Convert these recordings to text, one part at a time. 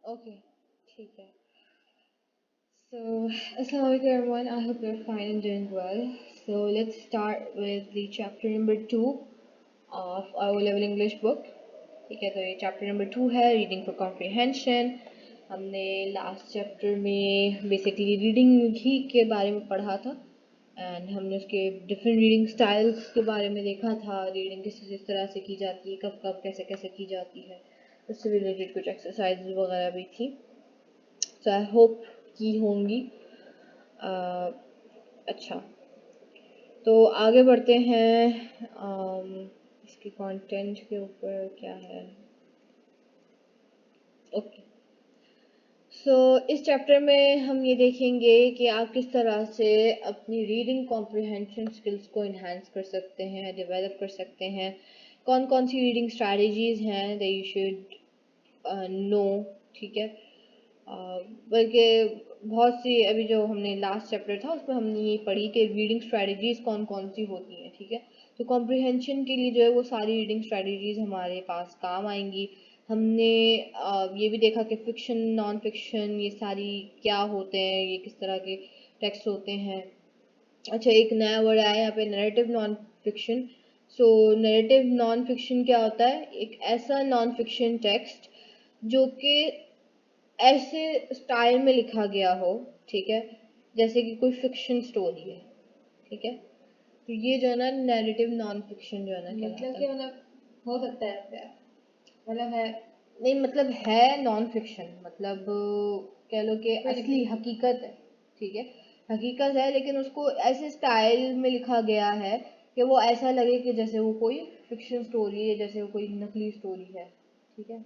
Okay, ठीक है. So, Assalamualaikum everyone. I hope you're fine and doing well. So, let's start with the chapter number 2 of our O-level English book. ठीक है, तो ये chapter number 2 है reading for comprehension. हमने last chapter में basically reading ही के बारे में पढ़ा था एंड हमने उसके different reading styles के बारे में देखा था. रीडिंग किस तरह से की जाती है, कब कब कैसे कैसे की जाती है, उससे रिलेटेड कुछ एक्सरसाइज वगैरह भी थी. सो आई होप की होंगी. अच्छा, तो आगे बढ़ते हैं. इसके कंटेंट के ऊपर क्या है. ओके, सो इस चैप्टर में हम ये देखेंगे कि आप किस तरह से अपनी रीडिंग कॉम्प्रिहेंशन स्किल्स को इन्हांस कर सकते हैं, डेवलप कर सकते हैं. कौन कौन सी रीडिंग स्ट्रैटेजीज हैं दैट यू शुड नो. ठीक है, बल्कि बहुत सी अभी जो हमने लास्ट चैप्टर था उसमें हमने ये पढ़ी कि रीडिंग स्ट्रैटेजीज कौन कौन सी होती हैं. ठीक है, तो कॉम्प्रिहेंशन के लिए जो है वो सारी रीडिंग स्ट्रैटेजीज हमारे पास काम आएंगी. हमने ये भी देखा कि फिक्शन, नॉन फिक्शन, ये सारी क्या होते हैं, ये किस तरह के टेक्स्ट होते हैं. अच्छा, एक नया वर्ड आया यहाँ पे, नैरेटिव नॉन फिक्शन. सो नैरेटिव नॉन फिक्शन क्या होता है? एक ऐसा नॉन फिक्शन टेक्स्ट जो कि ऐसे स्टाइल में लिखा गया हो, ठीक है, जैसे कि कोई फिक्शन स्टोरी है. ठीक है, तो ये जो है ना नैरेटिव नॉन फिक्शन जो है ना मतलब कहलाता कि है. मतलब हो सकता है, मतलब है नहीं, मतलब है नॉन फिक्शन, मतलब कह लो कि कोई असली नकली. हकीकत है. ठीक है, हकीकत है लेकिन उसको ऐसे स्टाइल में लिखा गया है कि वो ऐसा लगे कि जैसे वो कोई फिक्शन स्टोरी है, जैसे वो कोई नकली स्टोरी है. ठीक है,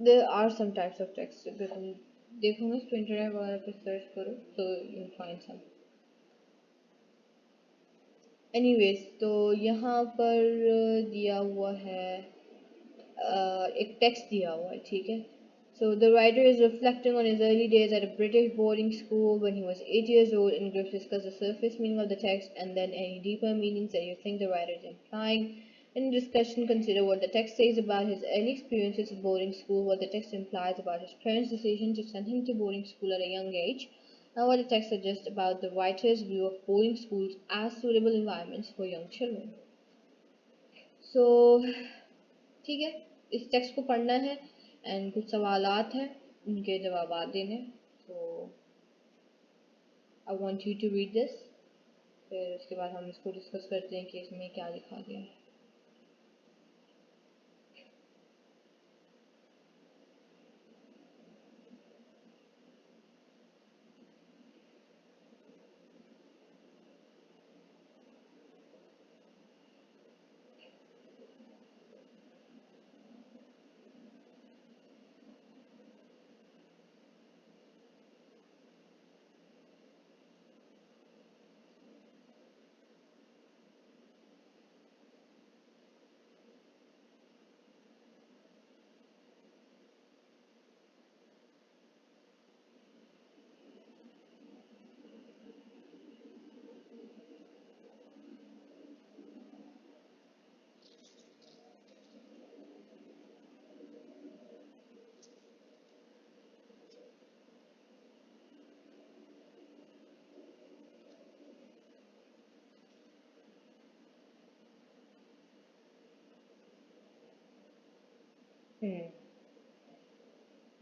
there are some types of text. देखो ना, तो इंटरनेट वगैरह पे सर्च करो तो यू फाइंड सम. एनीवेज, तो यहाँ पर दिया हुआ है, एक टेक्स्ट दिया हुआ है. ठीक है, so the writer is reflecting on his early days at a British boarding school when he was 8 years old, and groups discuss the surface meaning of the text and then any deeper meanings that you think the writer is implying. In discussion, consider what the text says about his early experiences at boarding school, what the text implies about his parents' decision to send him to boarding school at a young age, and what the text suggests about the writer's view of boarding schools as suitable environments for young children. So, ठीक है, इस text को पढ़ना है and कुछ सवालात हैं, उनके जवाब देने. So I want you to read this, फिर उसके बाद हम इसको डिस्कस करते हैं कि इसमें क्या लिखा गया है.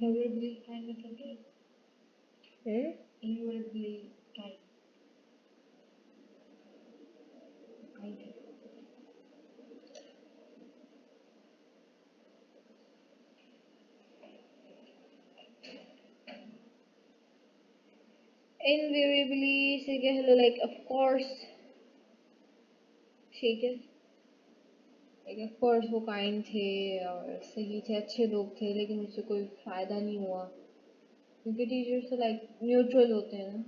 favorably kind मतलब कि favorably kind kind है. इनवेरिएबली से कह लो, लाइक ऑफ कोर्स. ठीक है, लाइक ऑफ कोर्स वो काइंड थे और सही थे, अच्छे लोग थे, लेकिन उससे कोई फ़ायदा नहीं हुआ क्योंकि टीचर्स तो लाइक न्यूट्रल होते हैं ना.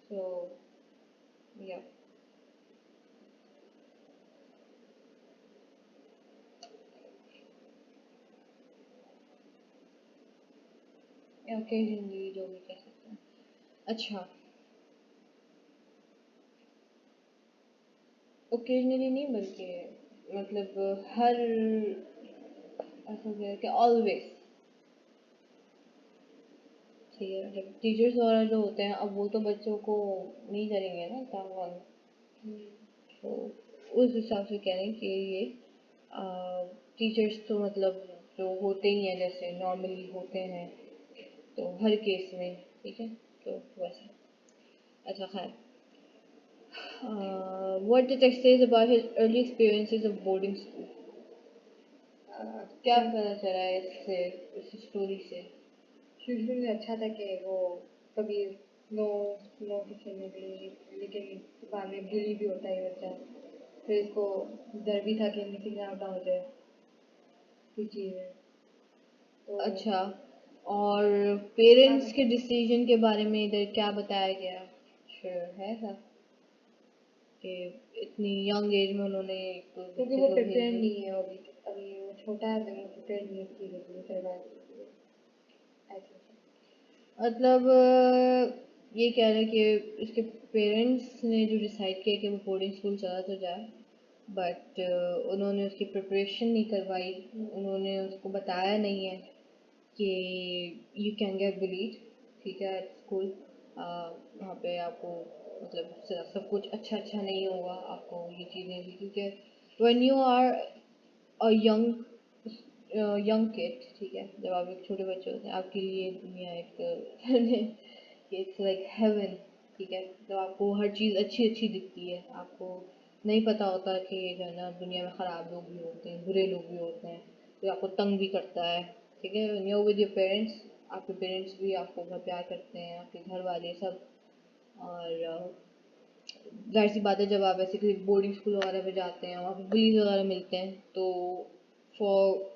सो या ओकेजनली जो भी कह सकते हैं. अच्छा, ओकेजनली नहीं बल्कि मतलब हर ऐसा हो गया कि ऑलवेज, ठीक है, मतलब टीचर्स वगैरह जो होते हैं अब वो तो बच्चों को नहीं करेंगे ना काम वाम, तो उस हिसाब से कह रहे हैं कि ये टीचर्स तो मतलब जो होते ही हैं जैसे नॉर्मली होते हैं तो हर केस में, ठीक है, तो वैसा। अच्छा खैर, what the text says about his early experiences of boarding school, क्या पता चला है इससे, इस स्टोरी से? शुरू में अच्छा था कि वो कभी नो नो के खेलने के लिए, लेकिन बाद में बुली भी होता है बच्चा। फिर इसको डर भी था कि मिसिंग आउट ना हो जाए कुछ चीज़ें, तो अच्छा, और पेरेंट्स के डिसीजन के बारे में इधर क्या बताया गया? श्योर है ऐसा कि इतनी यंग एज में उन्होंने एक क्योंकि बच्चे वो को भेज प्रिपेयर दिया? नहीं है अभी। अभी वो छोटा है तो वो प्रिपेयर नहीं है चीज़ों के लिए, सर्वाइव के लिए, ऐसा। मतलब ये कह रहे हैं कि इसके पेरेंट्स ने जो डिसाइड किया कि वो बोर्डिंग स्कूल चला तो जाए, बट उन्होंने उसकी प्रिपरेशन नहीं करवाई, उन्होंने उसको बताया नहीं है कि यू कैन गेट बुलीड, ठीक है, एट स्कूल, वहाँ पे आपको मतलब सब कुछ अच्छा अच्छा नहीं होगा, आपको ये चीज़ें भी, क्योंकि when you are a young kid, ठीक है, जब आप एक छोटे बच्चे होते हैं आपके लिए दुनिया एक इट्स लाइक हेवन, ठीक है, तो आपको हर चीज़ अच्छी अच्छी दिखती है, आपको नहीं पता होता कि जो है ना दुनिया में ख़राब लोग भी होते हैं, बुरे लोग भी होते हैं, तो आपको तंग भी करता है, ठीक है, when you're with your parents, आपके पेरेंट्स भी आपको बहुत प्यार करते हैं, आपके घर वाले सब, और जाहिर सी बात है जब आप ऐसे किसी बोर्डिंग स्कूल वगैरह में जाते हैं वहाँ पे बुलीज वगैरह मिलते हैं, तो for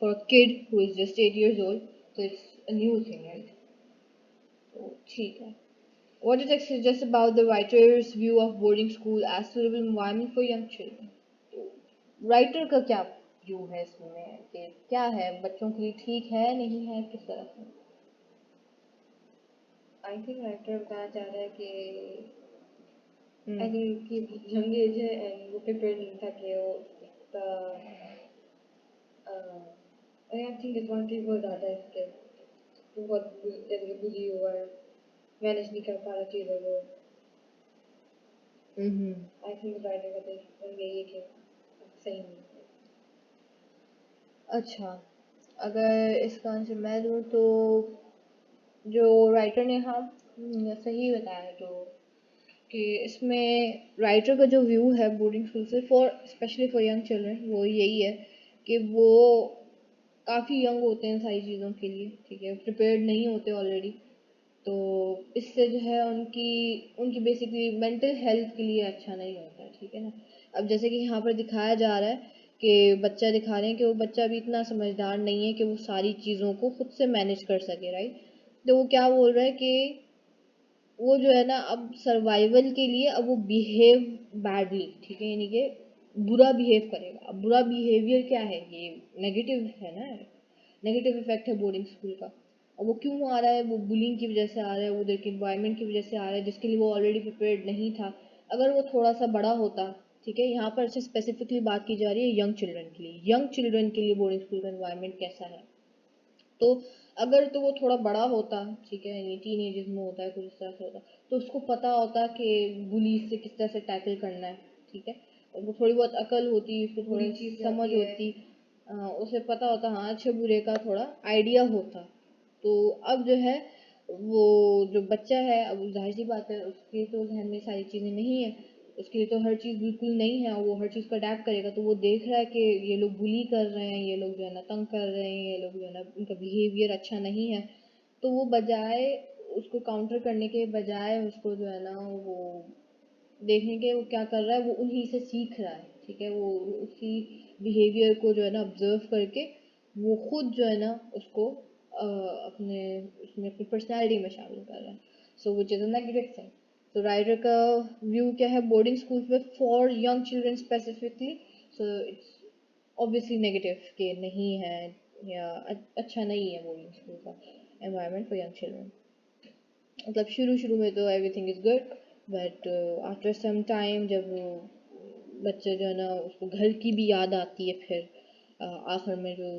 for a kid who is just 8 years old, तो it's a new thing, right? तो ठीक है। What does it suggest about the writer's view of boarding school as suitable environment for young children? तो writer का क्या view है इसमें कि क्या है, बच्चों के लिए ठीक है नहीं है, किस तरह से? आई थिंक राइटर बताना चाह रहा है कि आई हम्म थिंक कि यंग एज है एंड वो प्रिपेयर नहीं था कि वो इतना, आई थिंक एडवांटेज बहुत ज़्यादा है इसके, वो बहुत जैसे कि बुली हुआ है, मैनेज नहीं कर पा रहा चीज़ों को। हम्म आई थिंक राइटर का तो यही है कि सही नहीं है। अच्छा, अगर इसका आंसर मैं दूँ तो जो राइटर ने, हाँ, सही बताया, जो कि इसमें राइटर का जो व्यू है बोर्डिंग स्कूल से for specially for young children, वो यही है कि वो काफ़ी यंग होते हैं सारी चीज़ों के लिए, ठीक है, प्रिपेयर्ड नहीं होते ऑलरेडी, तो इससे जो है उनकी उनकी बेसिकली मेंटल हेल्थ के लिए अच्छा नहीं होता है, ठीक है ना। अब जैसे कि यहाँ पर दिखाया जा रहा है कि बच्चा दिखा रहे हैं कि वो बच्चा अभी इतना समझदार नहीं है कि वो सारी चीज़ों को खुद से मैनेज कर सके, राइट? तो वो क्या बोल रहा है कि वो जो है ना अब सर्वाइवल के लिए अब वो बिहेव बैडली, ठीक है, यानी कि बुरा बिहेव करेगा। अब बुरा बिहेवियर क्या है, ये नेगेटिव है ना, नेगेटिव इफेक्ट है बोर्डिंग स्कूल का। और वो क्यों आ रहा है, वो बुलिंग की वजह से आ रहा है, वो उधर के इन्वायरमेंट की वजह से आ रहा है जिसके लिए वो ऑलरेडी प्रिपेयर्ड नहीं था। अगर वो थोड़ा सा बड़ा होता, ठीक है, यहाँ पर अच्छा स्पेसिफिकली बात की जा रही है यंग चिल्ड्रन के लिए, यंग चिल्ड्रन के लिए बोर्डिंग स्कूल का इन्वायरमेंट कैसा है, तो अगर तो वो थोड़ा बड़ा होता, ठीक है, ये टीन एजेस में होता है कुछ इस तरह से होता, तो उसको पता होता कि बुलीज से किस तरह से टैकल करना है, ठीक है, और वो थोड़ी बहुत अकल होती, उसको बुरी थोड़ी चीज़ समझ जाती है। होती, उसे पता होता, हाँ, अच्छे बुरे का थोड़ा आइडिया होता। तो अब जो है वो जो बच्चा है, अब जाहिर सी बात है उसके तो जहन में सारी चीज़ें नहीं है, उसके लिए तो हर चीज़ बिल्कुल नहीं है, वो हर चीज़ को अडेप्ट करेगा, तो वो देख रहा है कि ये लोग बुली कर रहे हैं, ये लोग जो है ना तंग कर रहे हैं, ये लोग जो है ना उनका बिहेवियर अच्छा नहीं है, तो वो बजाय उसको काउंटर करने के बजाय उसको जो है ना वो देखने के वो क्या कर रहा है, वो उन्हीं से सीख रहा है, ठीक है, वो उसी बिहेवियर को जो है ना ऑब्जर्व करके वो खुद जो है ना उसको अपने उसमें अपनी पर्सनैलिटी में शामिल कर रहा है, so which is a negative thing. तो राइटर का व्यू क्या है बोर्डिंग स्कूल में for young children specifically, so it's obviously negative के नहीं है, या अच्छा नहीं है बोर्डिंग स्कूल का एनवायरनमेंट फॉर यंग चिल्ड्रन। मतलब शुरू शुरू में तो everything is good, but after some time जब बच्चे जो है ना उसको घर की भी याद आती है फिर आखिर में जो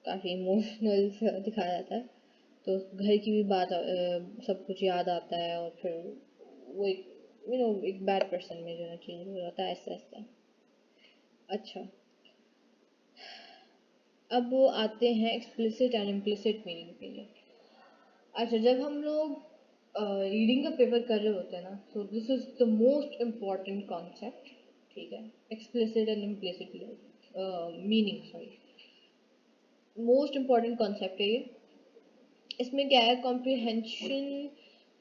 काफ़ी इमोशनल दिखाया जाता है, तो घर की भी बात सब कुछ याद आता है और फिर वो एक एक बैड पर्सन में जो है चेंज हो जाता है आहिस्ता आहिस्ता। अच्छा, अब आते हैं एक्सप्लिसिट एंड इम्प्लिसिट मीनिंग के लिए। अच्छा, जब हम लोग रीडिंग का पेपर कर रहे होते हैं ना, so this is the most important concept, ठीक है, explicit and implicit meaning, sorry, most important concept है ये। इसमें क्या है, कॉम्प्रिहेंशन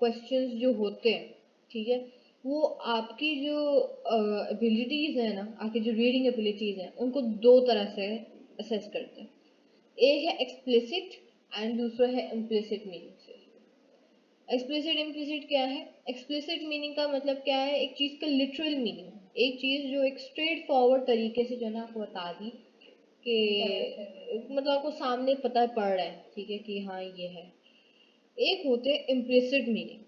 क्वेश्चंस जो होते हैं, ठीक है, वो आपकी जो एबिलिटीज है ना, आपकी जो रीडिंग एबिलिटीज हैं उनको दो तरह से असेस करते हैं। एक है एक्सप्लिसिट एंड दूसरा है इम्प्लिसिट मीनिंग से। एक्सप्लिसिट इम्प्लिसिट क्या है? एक्सप्लिसिट मीनिंग का मतलब क्या है, एक चीज का लिटरल मीनिंग, एक चीज जो एक स्ट्रेट फॉरवर्ड तरीके से जो है ना आपको बता दी कि मतलब आपको सामने पता पड़ रहा है, ठीक है, कि हाँ ये है। एक होते हैं इम्प्लिसिट मीनिंग,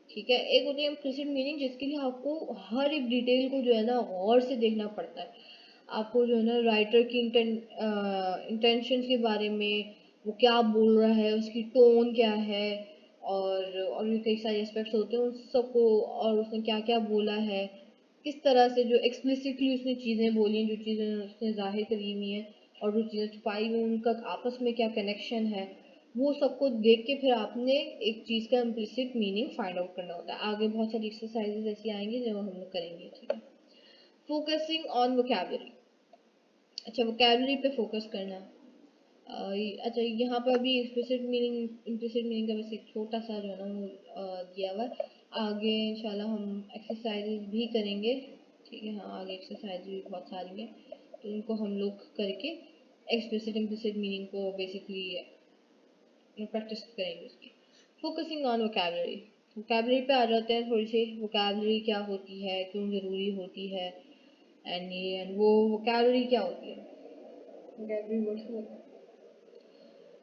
ठीक है, एक होते हैं इम्प्लिसिट मीनिंग जिसके लिए आपको हर एक डिटेल को जो है ना गौर से देखना पड़ता है। आपको जो है ना राइटर की इंटेंशन के बारे में, वो क्या बोल रहा है, उसकी टोन क्या है, और भी कई सारे एस्पेक्ट्स होते हैं उन सबको, और उसने क्या क्या बोला है, किस तरह से जो एक्सप्लिसिटली उसने चीज़ें बोली हैं, जो चीज़ें उसने जाहिर करी हुई हैं, और जो चीज़ें छुपाई हुई हैं उनका आपस में क्या कनेक्शन है, वो सबको देख के फिर आपने एक चीज़ का इम्प्लिसिट मीनिंग फाइंड आउट करना होता है। आगे बहुत सारी एक्सरसाइजेज ऐसी आएंगी जो हम लोग करेंगे, ठीक है। Focusing on vocabulary. अच्छा, वोकैबुलरी पे फोकस करना। अच्छा, यहाँ पर अभी एक्सप्लिसिट मीनिंग इम्प्लिसिट मीनिंग का बस एक छोटा सा जो है ना वो दिया हुआ है। आगे इंशाल्लाह हम एक्सरसाइजेज भी करेंगे, ठीक है, हाँ आगे एक्सरसाइज भी बहुत सारी हैं, तो उनको हम लोग करके एक्सप्लिसिट इम्प्लिसिट मीनिंग को बेसिकली प्रैक्टिस करेंगे उसकी। फोकसिंग ऑन वोकैबुलरी, वोकैबुलरी पे आ जाते हैं थोड़ी सी। वोकैबुलरी क्या होती है, क्यों ज़रूरी होती है, एंड वो वोकैबुलरी क्या होती है? वोकैबुलरी वर्ड्स होता है,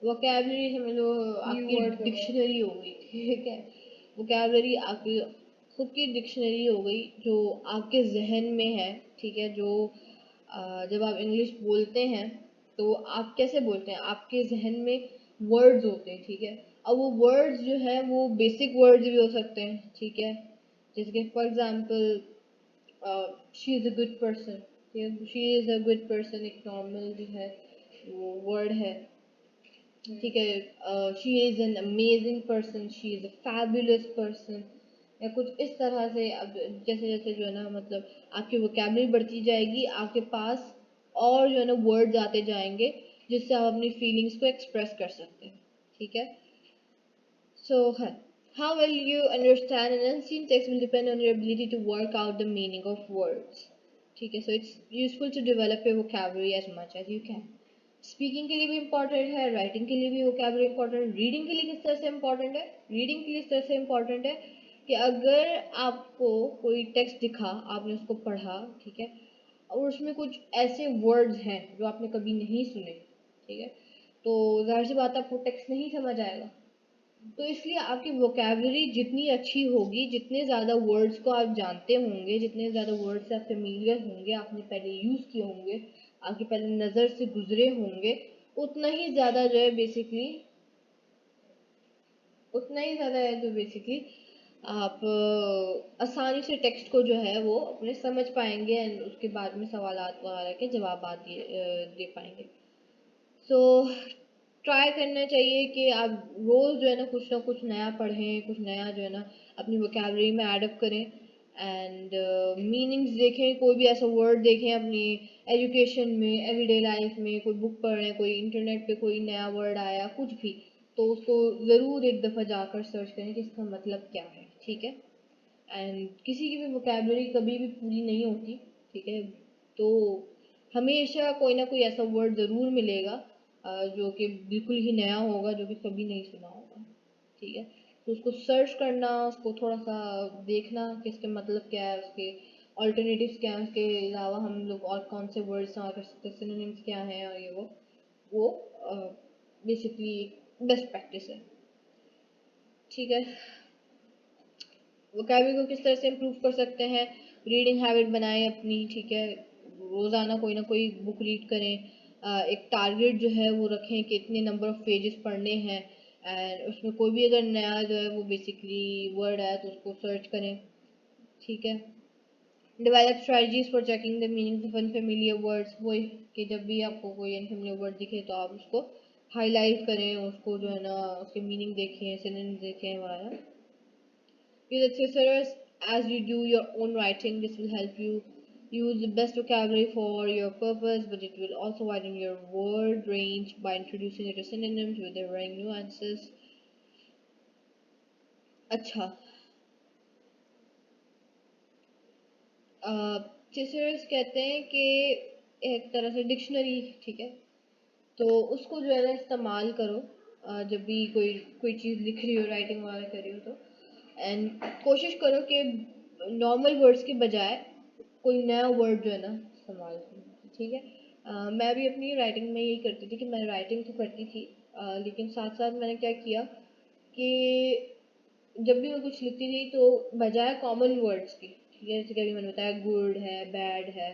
वोकैबुलरी समझ लो न्यू आपकी वर्ड्स हो गए। डिक्शनरी हो गई, ठीक है। वोकैबुलरी आपकी खुद की डिक्शनरी हो गई जो आपके जहन में है, ठीक है, जो जब आप इंग्लिश बोलते हैं तो आप कैसे बोलते हैं, आपके जहन में वर्ड्स होते हैं, ठीक है। अब वो वर्ड्स जो है वो बेसिक वर्ड्स भी हो सकते हैं, ठीक है, जैसे कि for example she is a good person, she is a good person एक नॉर्मल जो है वो वर्ड है, ठीक है। She is an amazing person, she is a fabulous person, या कुछ इस तरह से। अब जैसे जैसे जो है ना मतलब आपकी वोकैबुलरी बढ़ती जाएगी, आपके पास और जो है ना वर्ड्स आते जाएंगे जिससे आप अपनी फीलिंग्स को एक्सप्रेस कर सकते हैं, ठीक है। So, how well you understand an unseen text will depend on your ability to work out the meaning of words. ठीक है, so it's useful to develop your vocabulary as much as you can. Speaking के लिए भी important है, writing के लिए भी vocabulary important है, रीडिंग के लिए किस तरह से इम्पोर्टेंट है? रीडिंग के लिए इस तरह से इम्पोर्टेंट है कि अगर आपको कोई टेक्स्ट दिखा, आपने उसको पढ़ा, ठीक है, और उसमें कुछ ऐसे वर्ड्स हैं जो आपने कभी नहीं सुने, ठीक है, तो जाहिर सी बात है आपको टेक्स्ट नहीं समझ आएगा। तो इसलिए आपकी वोकैबुलरी जितनी अच्छी होगी, जितने ज़्यादा वर्ड्स को आप जानते होंगे, जितने ज़्यादा वर्ड्स से आप फेमिलियर होंगे, आपने पहले यूज़ किए होंगे, आपके पहले नज़र से गुजरे होंगे, उतना ही ज़्यादा जो है बेसिकली उतना ही ज़्यादा है जो बेसिकली आप आसानी से टेक्स्ट को जो है वो अपने समझ पाएंगे, एंड उसके बाद में सवालात वगैरह के जवाब दे पाएंगे। सो ट्राई करना चाहिए कि आप रोज़ जो है ना कुछ नया पढ़ें, कुछ नया जो है ना अपनी वोकैबुलरी में ऐड अप करें, एंड मीनिंग्स देखें, कोई भी ऐसा वर्ड देखें अपनी एजुकेशन में, एवरीडे लाइफ में, कोई बुक पढ़ रहे हैं, कोई इंटरनेट पे कोई नया वर्ड आया कुछ भी, तो उसको ज़रूर एक दफ़ा जाकर सर्च करें कि इसका मतलब क्या है, ठीक है। एंड किसी की भी वोकैबुलरी कभी भी पूरी नहीं होती, ठीक है, तो हमेशा कोई ना कोई ऐसा वर्ड ज़रूर मिलेगा जो कि बिल्कुल ही नया होगा, जो कि कभी नहीं सुना होगा, ठीक है। तो उसको सर्च करना, उसको थोड़ा सा देखना कि इसके मतलब क्या है, उसके ऑल्टरनेटिव्स क्या हैं, उसके अलावा हम लोग और कौन से वर्ड्स इस्तेमाल कर सकते हैं, सिनोनिम्स क्या हैं, और ये वो बेसिकली बेस्ट प्रैक्टिस है, ठीक है। वोकैबुलरी को किस तरह से इम्प्रूव कर सकते हैं? रीडिंग हैबिट बनाएं अपनी, ठीक है, रोज़ाना कोई ना कोई बुक रीड करें, एक टारगेट जो है वो रखें कि इतने नंबर ऑफ पेजेस पढ़ने हैं, एंड उसमें कोई भी अगर नया जो है वो बेसिकली वर्ड है तो उसको सर्च करें, ठीक है। Develop strategies for checking the meaning of unfamiliar words, वही कि जब भी आपको कोई अनफेमिलियर वर्ड दिखे तो आप उसको हाईलाइट करें, उसको जो है ना उसके मीनिंग देखें, सिनोनिम्स देखें वगैरह। Use accessories as you do your own writing. This will help you use the best vocabulary for your purpose, but it will also widen your word range by introducing it to synonyms with their varying nuances. अच्छा, थिसरस कहते हैं कि एक तरह से dictionary, ठीक है। तो उसको जो है ना इस्तेमाल करो जब भी कोई कोई चीज़ लिख रही हो, राइटिंग वगैरह कर रही हो तो, एंड कोशिश करो कि नॉर्मल वर्ड्स के बजाय कोई नया वर्ड जो है ना इस्तेमाल करो, ठीक है। मैं भी अपनी राइटिंग में यही करती थी कि मैं राइटिंग तो करती थी, लेकिन साथ साथ मैंने क्या किया कि जब भी मैं कुछ लिखती थी तो बजाय कॉमन वर्ड्स की, ठीक है, जैसे कि अभी मैंने बताया गुड है, बैड है,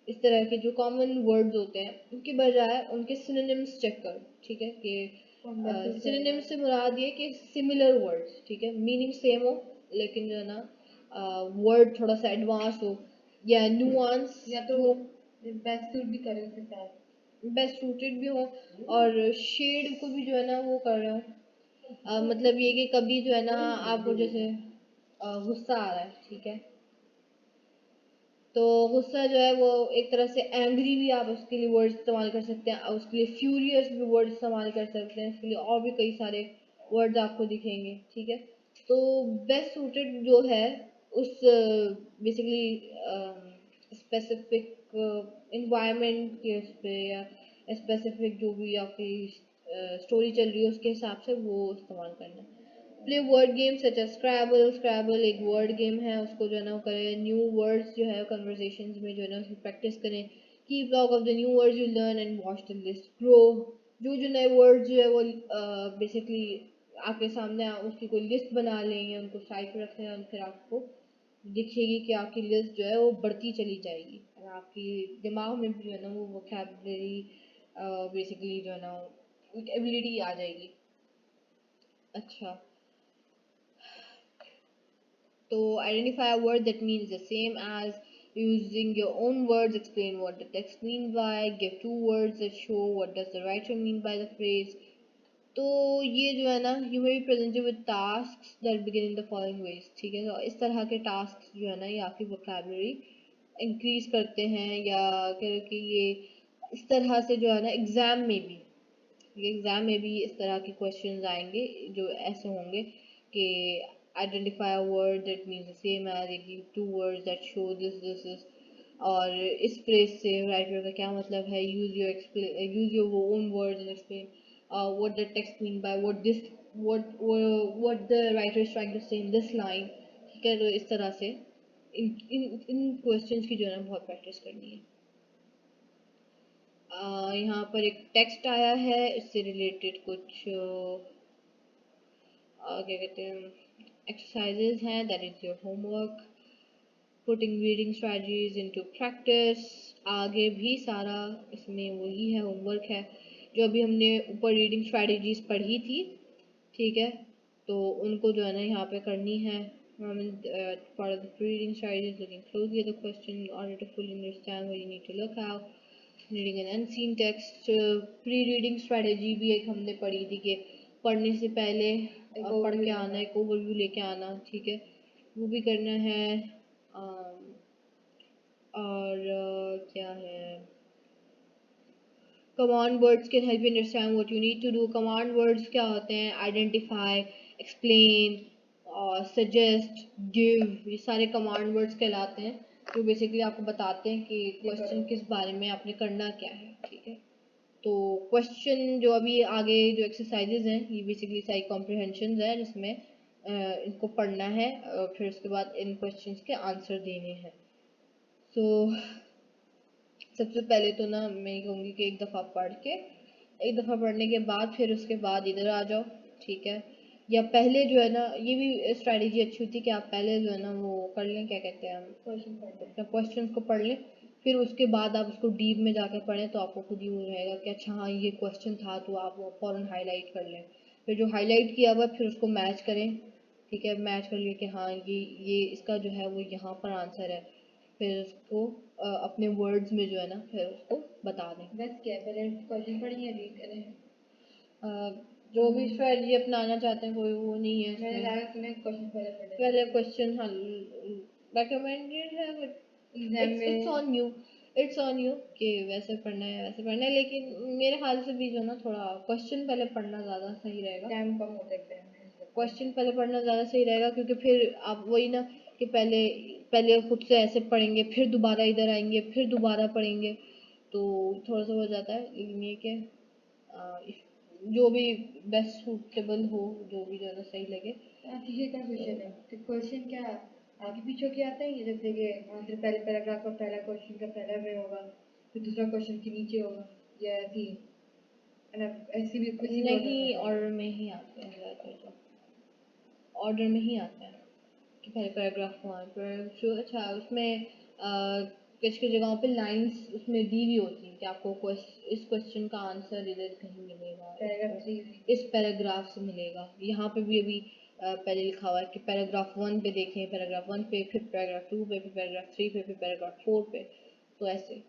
इस तरह के जो कॉमन वर्ड्स होते हैं उनके बजाय उनके सिनोनिम्स चेक करो, ठीक है। कि सिनोनिम्स से मुराद ये कि सिमिलर वर्ड्स, ठीक है, मीनिंग सेम हो लेकिन जो है ना वर्ड थोड़ा सा एडवांस हो या नुआंस, या तो बेस्ट सूट भी करें उसके साथ, बेस्ट सूटेड भी हो, और शेड को भी जो है ना वो कर रहे हो। मतलब ये कि कभी जो है ना आपको जैसे गुस्सा आ रहा है, ठीक है, तो गुस्सा जो है वो एक तरह से एंग्री भी आप उसके लिए वर्ड इस्तेमाल कर सकते हैं, और उसके लिए फ्यूरियस भी वर्ड इस्तेमाल कर सकते हैं, इसके लिए और भी कई सारे वर्ड्स आपको दिखेंगे, ठीक है। तो बेस्ट सूटेड जो है उस बेसिकली स्पेसिफिक इन्वायरमेंट के उस पे या स्पेसिफिक जो भी आपकी स्टोरी चल रही है उसके हिसाब से वो इस्तेमाल करना है। Play word game such as Scrabble, Scrabble एक वर्ड गेम है, उसको जो है ना करें, न्यू वर्ड्स जो है कन्वर्सेशंस में जो है ना उसकी प्रैक्टिस करें। Keep log of the new words you learn and watch the list grow, जो नए वर्ड्स जो है वो बेसिकली आपके सामने उसकी कोई लिस्ट बना लें या उनको साइड पर रख लें, और फिर आपको दिखेगी कि आपकी लिस्ट जो है वो बढ़ती चली जाएगी, और आपकी दिमाग में भी जो है ना वो वोकैबुलरी बेसिकली जो है ना एबिलिटी आ जाएगी। अच्छा, तो identify a word that means the same as, using your own words, explain what the text means by, give two words that show what does the writer mean by the phrase। तो ये जो है ना you may be presented with task that begin in the following veg, ठीक है। तो इस तरह के टास्क जो है ना ये आपकी वोकैबुलरी इंक्रीज करते हैं, या कह कि ये इस तरह से जो है ना एग्जाम में भी इस तरह के क्वेश्चंस आएंगे जो ऐसे होंगे कि identify a word that means the same as, two words that show this is, और इस फ्रेज से राइटर का क्या मतलब है, use your own words and explain what the text mean by what the writer is trying to say in this line, ठीक है। तो इस तरह से इन क्वेश्चंस की जो है ना बहुत प्रैक्टिस करनी है। यहाँ पर एक टेक्स्ट आया है, इससे रिलेटेड कुछ क्या कहते हैं एक्सरसाइजेज हैं, that is your homework, putting reading strategies into practice. आगे भी सारा इसमें वही है, होमवर्क है जो अभी हमने ऊपर रीडिंग स्ट्रेटजीज पढ़ी थी, ठीक है। तो उनको जो है ना यहाँ पे करनी है। Part of the reading strategies, looking closely at the question in order to fully understand what you need to look out, reading an unseen text. Pre reading strategy भी एक हमने पढ़ी थी कि पढ़ने से पहले पढ़ के आना, एक ओवरव्यू लेके आना, ठीक है, वो भी करना है। और क्या है, command words can help you understand what you need to do. Command words क्या होते हैं, आइडेंटिफाई, एक्सप्लेन, सजेस्ट, गिव, ये सारे कमांड वर्ड्स कहलाते हैं जो बेसिकली आपको बताते हैं कि क्वेश्चन किस बारे में आपने करना क्या है, ठीक है। तो क्वेश्चन जो अभी आगे जो एक्सरसाइजेज हैं ये बेसिकली सारी कॉम्प्रिहेंशन है जिसमें इनको पढ़ना है और फिर उसके बाद इन क्वेश्चंस के आंसर देने हैं। तो सबसे पहले तो ना मैं कहूँगी कि एक दफ़ा पढ़ने के बाद फिर उसके बाद इधर आ जाओ, ठीक है। या पहले जो है ना ये भी स्ट्रैटेजी अच्छी होती है कि आप पहले जो है ना वो कर लें, क्या कहते हैं, क्वेश्चन को पढ़ लें, फिर उसके बाद आप उसको डीप में जाकर पढ़ें तो आपको खुद ही हो रहेगा कि अच्छा हाँ ये क्वेश्चन था, तो आप वो फ़ौरन हाईलाइट कर लें। फिर जो हाईलाइट किया हुआ फिर उसको मैच करें, ठीक है, मैच कर लिए कि हाँ ये इसका जो है वो यहाँ पर आंसर है, फिर उसको अपने वर्ड्स में जो है ना फिर उसको बता दें। बस क्या है, पहले क्वेश्चन पढ़िए, रीड करें। जो भी स्ट्रेटजी अपनाना चाहते हैं कोई वो नहीं है मैंने इसमें। लास्ट में क्वेश्चन पहले पढ़े, पहले क्वेश्चन हल recommended है, but एग्जाम it's में on you, it's on you कि वैसे पढ़ना है वैसे पढ़ना है, लेकिन मेरे ख्याल से भी जो ना थोड़ा क्वेश्चन पहले पढ़ना ज़्यादा सही रहेगा। टाइम कम होता है एग्जाम में, क्वेश्चन पहले पढ़ना ज़्यादा सही रहेगा, क्योंकि फिर आप वही ना कि पहले पहले खुद से ऐसे पढ़ेंगे, फिर दोबारा इधर आएंगे, फिर दोबारा पढ़ेंगे, तो थोड़ा सा हो जाता है। लेकिन ये कि जो भी बेस्ट सूटेबल हो, जो भी जो है ना सही लगे। ये क्या क्वेश्चन है, तो क्वेश्चन क्या आगे पीछे के आता है, ये जैसे कि आंसर पहले पैराग्राफ का पहला क्वेश्चन का पहला में होगा, फिर दूसरा क्वेश्चन के नीचे होगा, या ऐसी ऐसी भी कुछ भी नहीं, ऑर्डर में ही आते हैं ज़्यादातर, तो ऑर्डर में ही आता है कि पहले पैराग्राफ वहाँ पर जो अच्छा उसमें कुछ कुछ जगहों पे लाइंस उसमें दी भी होती हैं कि आपको इस क्वेश्चन का आंसर इधर कहीं मिलेगा, इस पैराग्राफ से मिलेगा। यहाँ पे भी अभी पहले लिखा हुआ है कि पैराग्राफ 1 पे देखें, पैराग्राफ 1 पे, फिर पैराग्राफ 2 पे, फिर पैराग्राफ 3 पे, फिर पैराग्राफ 4 पे, तो ऐसे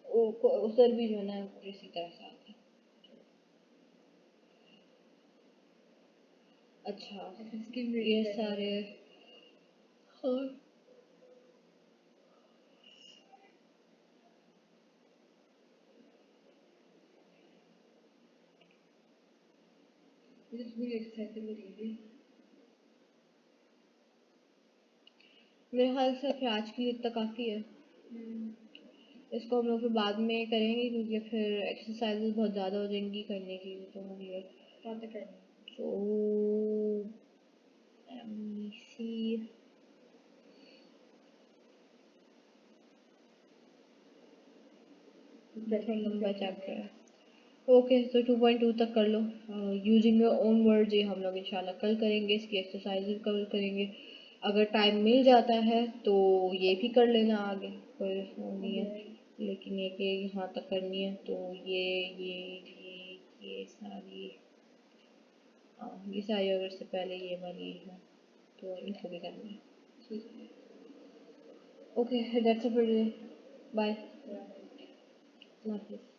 उधर भी जो है ना इसी तरह से आता है। अच्छा, ये सारे हाँ मेरे ख्याल से फिर आज के लिए इतना काफ़ी है। इसको हम लोग फिर बाद में करेंगे, क्योंकि फिर एक्सरसाइजेज बहुत ज़्यादा हो जाएंगी करने की, तो हम ये तो सी लंबा चैप्टर है। ओके, तो 2.2 तक कर लो, यूजिंग योर ओन वर्ड्स, ये हम लोग इंशाल्लाह कल करेंगे, इसकी एक्सरसाइज कल करेंगे। अगर टाइम मिल जाता है तो ये भी कर लेना आगे, कोई वो नहीं है, लेकिन ये कि यहाँ तक करनी है तो ये सारी, हाँ ये सारी अगर से पहले ये वाली है तो इनको भी करनी है। ठीक है, okay, that's it for today, bye, अल्लाह हाफिज़।